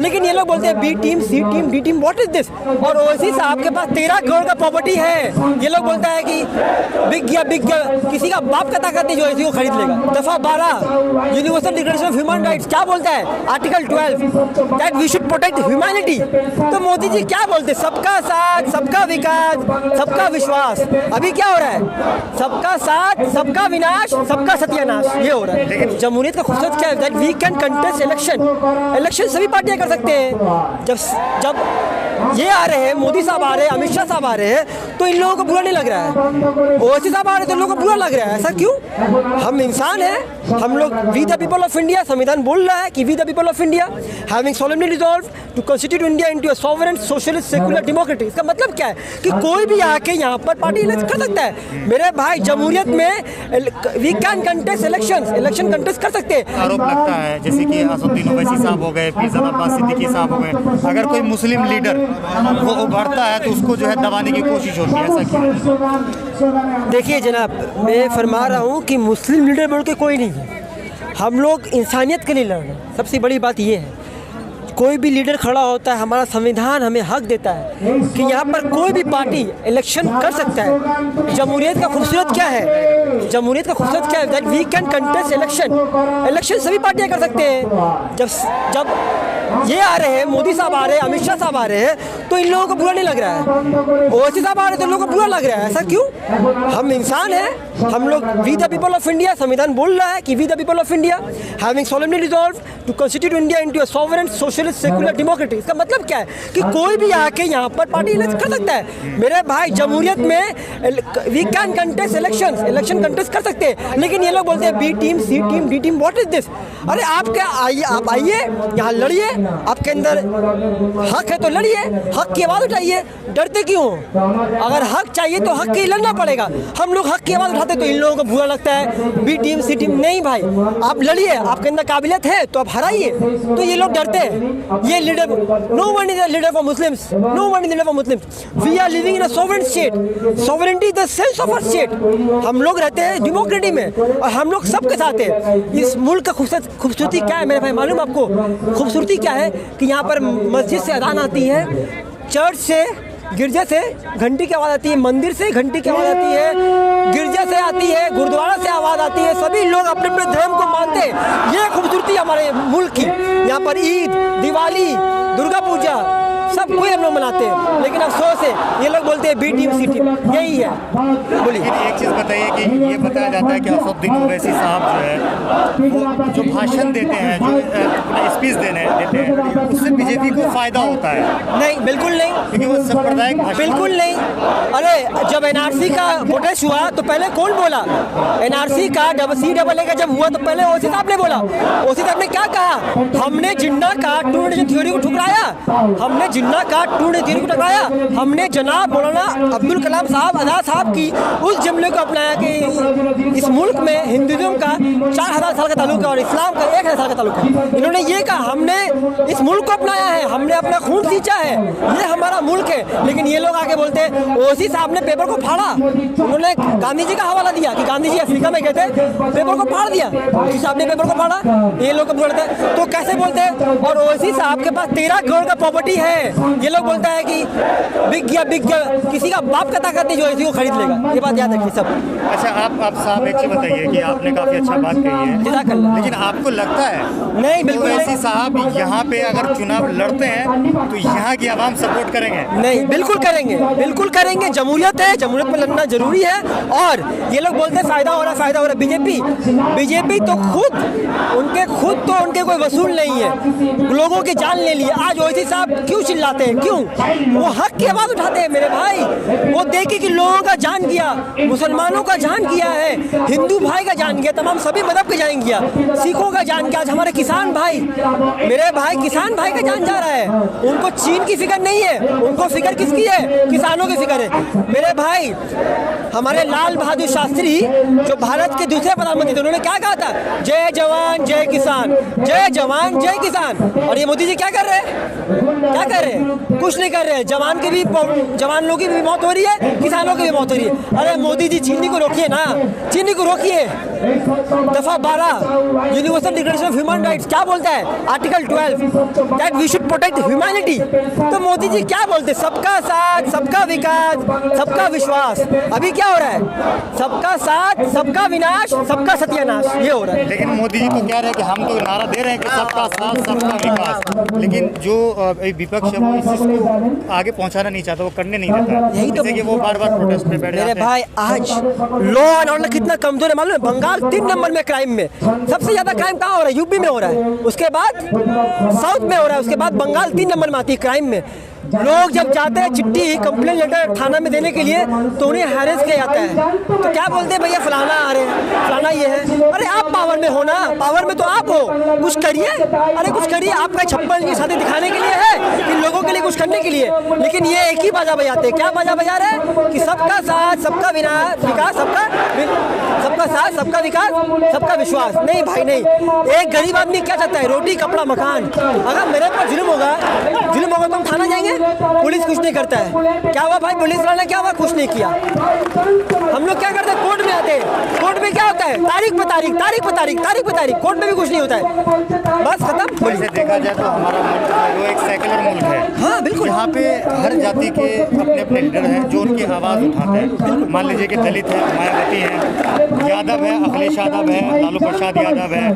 लेकिन ये लोग बोलते हैं B team, C team, D team, what is this. और ओवैसी साहब के पास 13 करोड़ का प्रॉपर्टी है, ये लोग बोलता है कि बिक गया, किसी का बाप का ताकत नहीं जो ओवैसी को खरीद लेगा। दफा 12 universal declaration of human rights क्या बोलता है? Article 12 that we should protect humanity. तो मोदी जी क्या बोलते? सबका साथ, सबका विकास, सबका विश्वास। अभी क्या हो रहा है? सबका साथ, सबका विनाश, सबका सत्यानाश, ये हो रहा है। जमहूरियत का खूबसूरत क्या है? That we can contest election सभी पार्टियां कर सकते हैं। जब ये आ रहे हैं, मोदी साहब आ रहे हैं, अमित शाह साहब आ रहे हैं, तो इन लोगों को बुरा नहीं लग रहा है। ओवैसी साहब आ रहे हैं तो इन लोगों को बुरा लग रहा है। ऐसा क्यों? हम इंसान हैं, हम लोग we the people of India, संविधान बोल रहा है कि we the people of India having solemnly resolve to constitute India into a sovereign socialist secular democracy. इसका मतलब क्या है? कि कोई भी आके यहाँ पर पार्टी इलेक्ट कर सकता है। मेरे भाई, जमहूरियत में we can contest election contest कर सकते हैं। आरोप लगता है जैसे कि असदुद्दीन ओवैसी साहब हो गए, पीरजादा अब्बास सिद्दीकी साहब हो गए, अगर कोई मुस्लिम लीडर वो उभरता है तो उसको जो है दबाने की कोशिश होती है, ऐसा क्यों? देखिए जनाब, मैं फरमा रहा हूँ कि मुस्लिम लीडर बोल के कोई नहीं है। हम लोग इंसानियत के लिए लड़ रहे हैं। सबसे बड़ी बात ये है, कोई भी लीडर खड़ा होता है, हमारा संविधान हमें हक देता है कि यहाँ पर कोई भी पार्टी इलेक्शन कर सकता है। जमहूरियत का खूबसूरत क्या है? जमहूरियत का खूबसूरत क्या है? That we can contest election सभी पार्टियां कर सकते हैं। जब ये आ रहे हैं, मोदी साहब आ रहे हैं, अमित शाह साहब आ रहे हैं, तो इन लोगों को बुरा नहीं लग रहा है। ओवैसी साहब आ रहे हैं तो इन लोगों को बुरा लग रहा है। ऐसा क्यों? हम इंसान हैं, हम लोग we the people of India, संविधान बोल रहा है कि we the people of India having solemnly resolve to constitute India into a sovereign socialist secular democracy. इसका मतलब क्या है? कि कोई भी आके यहाँ पर पार्टी इलेक्ट कर सकता है। मेरे भाई, जमहूरियत में we can contest election contest कर सकते हैं। लेकिन ये लोग बोलते हैं B team, C team, D team, what is this. अरे आप क्या आइए, आप आइए यहाँ लड़िए, आपके अंदर हक है तो लड़िए, हक की आवाज़ उठाइए। डरते क्यों? अगर हक चाहिए तो हक के लिए लड़ना पड़ेगा। हम लोग हक की आवाज़ उठाते तो इन लोगों को बुरा लगता है, बी टीम, सी टीम। नहीं भाई, आप लड़िए, आपके अंदर काबिलियत है तो आप हराइए। तो ये लोग डरते हैं। ये leader, no one is a leader for Muslims, no one is leader for Muslims. We are living in a sovereign state. Sovereignty is the sense of our state. हम लोग रहते हैं डेमोक्रेसी में और हम लोग सबके साथ हैं। इस मुल्क का खूबसूरती क्या है मेरे भाई? मालूम आपको खूबसूरती क्या है? कि यहाँ पर मस्जिद से अजान आती है, चर्च से, गिरजे से घंटी की आवाज़ आती है, मंदिर से घंटी की आवाज़ आती है, गिरजे से आती है, गुरुद्वारा से आवाज़ आती है। सभी लोग अपने अपने धर्म को मानते हैं। ये खूबसूरती हमारे मुल्क की। यहाँ पर ईद, दिवाली, दुर्गा पूजा सब कोई हम लोग मनाते हैं। लेकिन अफसोस है, ये लोग बोलते हैं बी टीम, सी टीम। यही है। बोलिए। एक चीज़ बताइए कि ये बताया जाता है कि असदुद्दीन ओवैसी साहब जो है वो जो भाषण देते हैं, जो स्पीच देते हैं, उससे बीजेपी को फायदा होता है। नहीं, बिल्कुल नहीं, क्योंकि वो सांप्रदायिक भाषण, बिल्कुल नहीं। अरे जब एनआरसी का प्रोटेस्ट हुआ तो पहले कौन बोला? एनआरसी का CAA का जब हुआ तो पहले ओवैसी साहब ने बोला। ओवैसी साहब ने क्या कहा? हमने जिन्ना का टू नेशन थ्योरी को ठुकराया, हमने जिन्ना का टू नेशन थ्योरी को ठुकराया, हमने जनाब मौलाना अब्दुल कलाम साहब, आज़ाद साहब की उस जुमले को अपनाया कि इस मुल्क में हिंदुज़म का 4000 साल का ताल्लुक है और इस्लाम का 1000 साल का ताल्लुक है। इन्होंने ये कहा, हमने इस मुल्क को अपनाया है, हमने अपना खून सींचा है, ये हमारा मुल्क है। लेकिन ये लोग आके बोलते हैं ओवैसी साहब ने पेपर को फाड़ा। उन्होंने गांधी जी का हवाला दिया कि गांधी जी अफ्रीका में गए थे, पेपर को फाड़ दिया। ओवैसी साहब ने पेपर को फाड़ा, ये लोग बोलते हैं। तो कैसे बोलते हैं? और ओवैसी साहब के पास 13 करोड़ का प्रॉपर्टी है, ये लोग बोलता है कि बिक गया, किसी का बाप का ताकत नहीं जो ओवैसी को खरीद लेगा। ये बात याद रखिए सब। अच्छा, आप साहब एक चीज़ बताइए कि आपने काफ़ी अच्छा बात कही है, लेकिन आपको लगता है नहीं, बिल्कुल ओवैसी साहब यहाँ पे अगर चुनाव लड़ते हैं तो यहाँ की आवाम सपोर्ट करेंगे? नहीं, बिल्कुल करेंगे, बिल्कुल करेंगे। जमहूरियत है, जमहूरियत में लड़ना जरूरी है। और ये लोग बोलते हैं फायदा हो रहा है, फायदा हो रहा है। बीजेपी तो खुद तो उनके कोई वसूल नहीं है, लोगों की जान ले लिए। आज ओवैसी साहब क्यों चिल्लाते हैं? क्यों? वो हक की आवाज़ उठाते हैं मेरे भाई। वो देखे कि लोगों का जान गया, मुसलमानों का जान गया है, हिंदू भाई का जान गया, तमाम सभी मजहब का जान गया, सिखों का जान गया। आज हमारे किसान भाई, मेरे भाई, किसान भाई का जान जा रहा है। उनको चीन की फिक्र नहीं है, उनको फिक्र किसकी है? किसानों की फिक्र है। मेरे भाई, हमारे लाल बहादुर शास्त्री जो भारत के दूसरे प्रधानमंत्री थे, उन्होंने क्या कहा था? जय जवान जय किसान, जय जवान जय किसान। और ये मोदी जी क्या कर रहे हैं? क्या कर कर रहे, कुछ नहीं कर रहे। जवान लोगों की भी मौत हो रही है, किसानों की भी मौत हो रही है। अरे मोदी जी चीनी को रोकिए ना, चीनी को रोकिए। दफा 12 universal declaration of human rights क्या बोलता है? Article 12 that we should protect humanity. तो मोदी जी क्या बोलते? सबका साथ, सबका विकास, सबका विश्वास। अभी क्या हो रहा है? सबका साथ, सबका विनाश, सबका सत्यानाश, ये हो रहा है। लेकिन मोदी जी तो कह रहे हैं कि हम तो नारा दे रहे हैं कि सबका साथ, सबका विकास, लेकिन जो विपक्ष है वो इस चीज़ को आगे पहुंचाना नहीं चाहता, वो करने नहीं देता। यही तो कि वो बार-बार प्रोटेस्ट पे बैठ जाते हैं। मेरे भाई आज लॉ एंड ऑर्डर कितना कमजोर है मालूम है? बंगाल 3 नंबर में क्राइम में, सबसे ज्यादा क्राइम कहाँ हो रहा है? यूपी में हो रहा है, उसके बाद साउथ में हो रहा है, उसके बाद बंगाल 3 नंबर में आती है क्राइम में। लोग जब जाते हैं चिट्ठी कंप्लेन लेटर थाना में देने के लिए तो उन्हें हैरेस किया जाता है। तो क्या बोलते हैं? भैया फलाना आ रहे हैं, फलाना ये है। अरे आप पावर में हो ना, पावर में तो आप हो, कुछ करिए। अरे कुछ करिए। आपका 56 की शादी दिखाने के लिए है कि लोगों के लिए कुछ करने के लिए? लेकिन ये एक ही बाजा बजाते हैं। क्या बाजा बजा रहे हैं? कि सबका साथ, सबका विकास, सबका साथ, सबका विकास, सबका विश्वास। नहीं भाई नहीं। एक गरीब आदमी क्या चाहता है? रोटी, कपड़ा, मकान। अगर मेरे पर जुल्म होगा तो हम थाना जाएंगे, पुलिस कुछ नहीं करता है। क्या हुआ भाई? पुलिस वाले क्या हुआ? कुछ नहीं किया। हम लोग क्या करते हैं? कोर्ट में आते हैं। कोर्ट में क्या होता है? तारीख पे तारीख, तारीख पे तारीख, तारीख पे तारीख। कोर्ट में भी कुछ नहीं होता है, बस खत्म। वैसे देखा जाए तो हमारा मुल्क वो एक सेकुलर मुल्क है। हाँ बिल्कुल। यहाँ पे हर जाति के अपने अपने लीडर हैं जो उनकी आवाज़ उठाते हैं। मान लीजिए कि दलित है, मायावती है, यादव है, अखिलेश यादव है, लालू प्रसाद यादव है,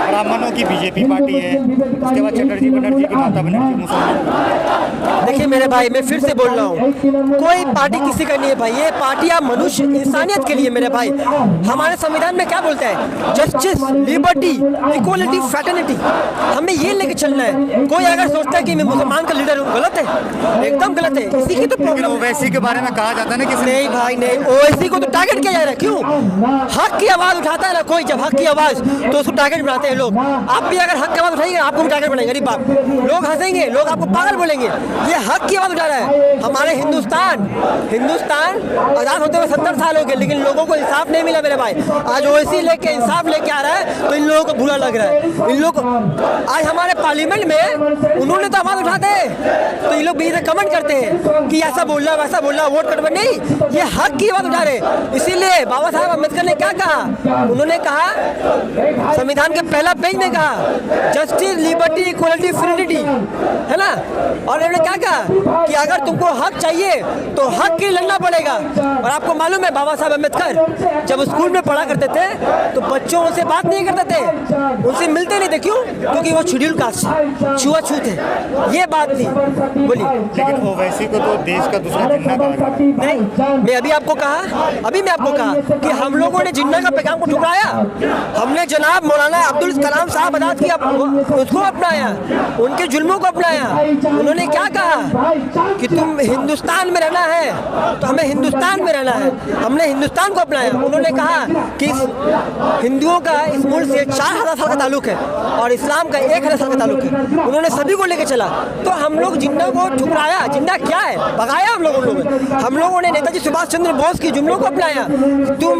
ब्राह्मणों की बीजेपी पार्टी है, उसके बाद चटर्जी बनर्जी की, ममता बनर्जी मुसलमान। देखिए मेरे भाई, मैं फिर से बोल रहा हूँ, कोई पार्टी किसी का नहीं है भाई। ये पार्टियां मनुष्य इंसानियत के लिए मेरे भाई। हमारे संविधान में क्या बोलता है? Justice, liberty, equality, fraternity. हमें ये लेके चलना है। कोई अगर सोचता है कि मैं मुसलमान का लीडर हूँ, गलत है, एकदम गलत है। इसी की तो प्रॉब्लम। ओवैसी के बारे में कहा जाता है ना कि नहीं भाई नहीं, ओवैसी को तो टारगेट किया जा रहा है। क्यों? हक की आवाज उठाता है ना कोई, जब हक की आवाज तो उसको टारगेट बनाते हैं लोग। आप भी अगर हक की आवाज उठाएंगे आपको भी टारगेट बनाएंगे। गरीब बाप, लोग हंसेंगे, लोग आपको पागल बोलेंगे। ये हक की आवाज उठा रहा है। हमारे हिंदुस्तान आजाद होते हुए 70 साल हो गए, लेकिन लोगों को इंसाफ नहीं मिला मेरे भाई। आज ओवैसी लेके इंसाफ लेके आ रहा है तो इन लोगों को बुरा लग रहा है। इन लोग आज हमारे पार्लियामेंट में उन्होंने तो आवाज उठाते हैं तो ये लोग भी कमेंट करते हैं कि ऐसा बोल रहा, वैसा बोल रहा, वोट कटवा। नहीं, ये हक की आवाज उठा रहे। इसीलिए बाबा साहब अम्बेडकर ने क्या कहा? उन्होंने कहा, संविधान के पहला पेज में कहा, जस्टिस, लिबर्टी, इक्वलिटी, फ्रेटर्निटी, है ना। और उन्होंने क्या कहा कि अगर तुमको हक चाहिए तो हक के लिए लड़ना पड़ेगा। और आपको मालूम है बाबा साहब अम्बेडकर जब स्कूल में पढ़ा करते थे तो बच्चों उनसे बात नहीं करते थे, उनसे मिलते नहीं थे। क्यों? क्योंकि वो शेड्यूल कास्ट, छुआछूत है। ये बात थी। बोलिए। लेकिन ओवैसी को तो देश का दूसरा झंडा कहा। नहीं, मैं अभी आपको कहा कि हम लोगों ने जिन्ना का पैगाम को ठुकराया। हमने जनाब मौलाना अब्दुल कलाम साहब आजाद की उसको अपनाया, उनके जुल्मों को अपनाया। उन्होंने क्या कहा कि तुम हिंदुस्तान में रहना है तो हमें हिंदुस्तान में रहना है। हमने हिंदुस्तान को अपनाया। उन्होंने कहा कि हिंदुओं का इस मुल्क से 4000 साल का ताल्लुक है और इस्लाम का 1000 साल का ताल्लुक है। उन्होंने सभी को लेकर चला। तो हम लोग जिन्ना को ठुकराया। जिन्ना क्या है? भगाया हम लोगों ने नेताजी सुभाष चंद्र बोस की जुमलों को अपनाया। तुम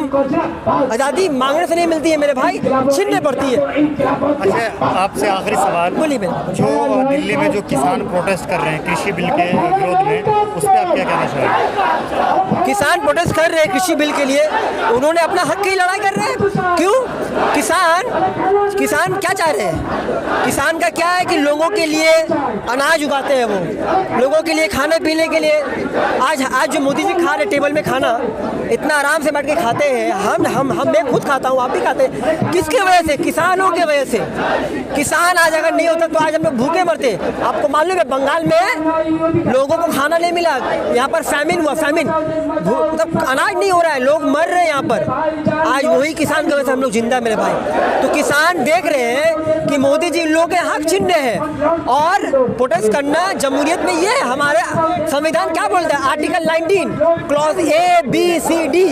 आज़ादी मांगने से नहीं मिलती है मेरे भाई, छीनने पड़ती है। अच्छा, आपसे आखिरी सवाल। बोलिए। जो दिल्ली में जो किसान प्रोटेस्ट कर रहे हैं कृषि बिल के विरोध में, उस पर आप क्या कहना चाहेंगे? किसान प्रोटेस्ट कर रहे हैं कृषि बिल के लिए, उन्होंने अपना हक की लड़ाई कर रहे हैं। क्यों? किसान क्या चाह रहे हैं? किसान का क्या है कि लोगों के लिए अनाज उगाते हैं, वो लोगों के लिए खाने पीने के लिए। आज जो मोदी जी खा रहे टेबल में खाना, इतना आराम से बैठ के खाते हैं। मैं खुद खाता हूँ, आप भी खाते हैं। किसके वजह से? किसानों के वजह से। किसान आज अगर नहीं होता तो आज हम लोग भूखे मरते। आपको मालूम है बंगाल में लोगों को खाना नहीं मिला, यहाँ पर फैमिन हुआ। फैमिन मतलब अनाज नहीं हो रहा है, लोग मर रहे हैं यहाँ पर। आज वही किसान की वजह से हम लोग जिंदा मेरे भाई। तो किसान देख रहे हैं कि मोदी जी लोगों के हक छीन रहे हैं और प्रोटेस्ट करना जमहूरियत में ये हमारे संविधान क्या बोलता है? Article 19 clause A, B, C, D,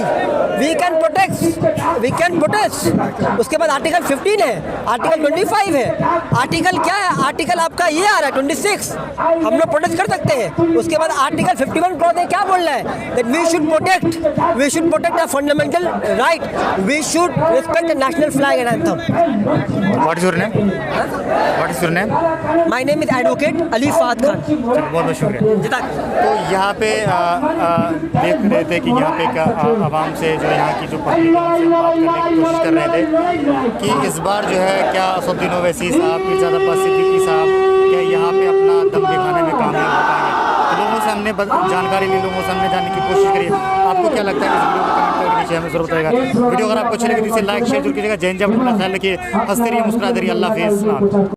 we can protest. उसके बाद आर्टिकल 15 है, आर्टिकल 25 है। आर्टिकल क्या है? आर्टिकल आपका ये आ रहा है 26, हम लोग प्रोटेस्ट कर सकते हैं। उसके बाद आर्टिकल 51 क्लॉज क्या बोल रहा है? That we we should protect our fundamental right. We should respect the national flag and anthem. What is your name? What is your name? My name is Advocate Ali Fahad Khan. बहुत बहुत शुक्रिया। जिताक। तो यहाँ पे देख रहे थे कि यहाँ पे आवाम से जो यहाँ की जो पब्लिक है उनसे बात करने की कोशिश कर रहे थे कि इस बार जो है क्या असदुद्दीन ओवैसी साहब, मिर्ज़ा अब्बास सिद्दीकी साहब क्या यहाँ पे अपना दम दिखाने में कामयाब हो पाएंगे। तो लोगों से हमने जानकारी ली, लोगों से हमने जानने की कोशिश करी। आपको क्या लगता है इस वीडियो को कमेंट करके नीचे हमें ज़रूर बताएगा। वीडियो अगर आपको अच्छी लगी तो इसे लाइक शेयर जरूर कीजिएगा। जय हिंद, जय भारत, अपना ख्याल रखिए, हंसते रहिए, मुस्कुराते रहिए। अल्लाह हाफ़िज़।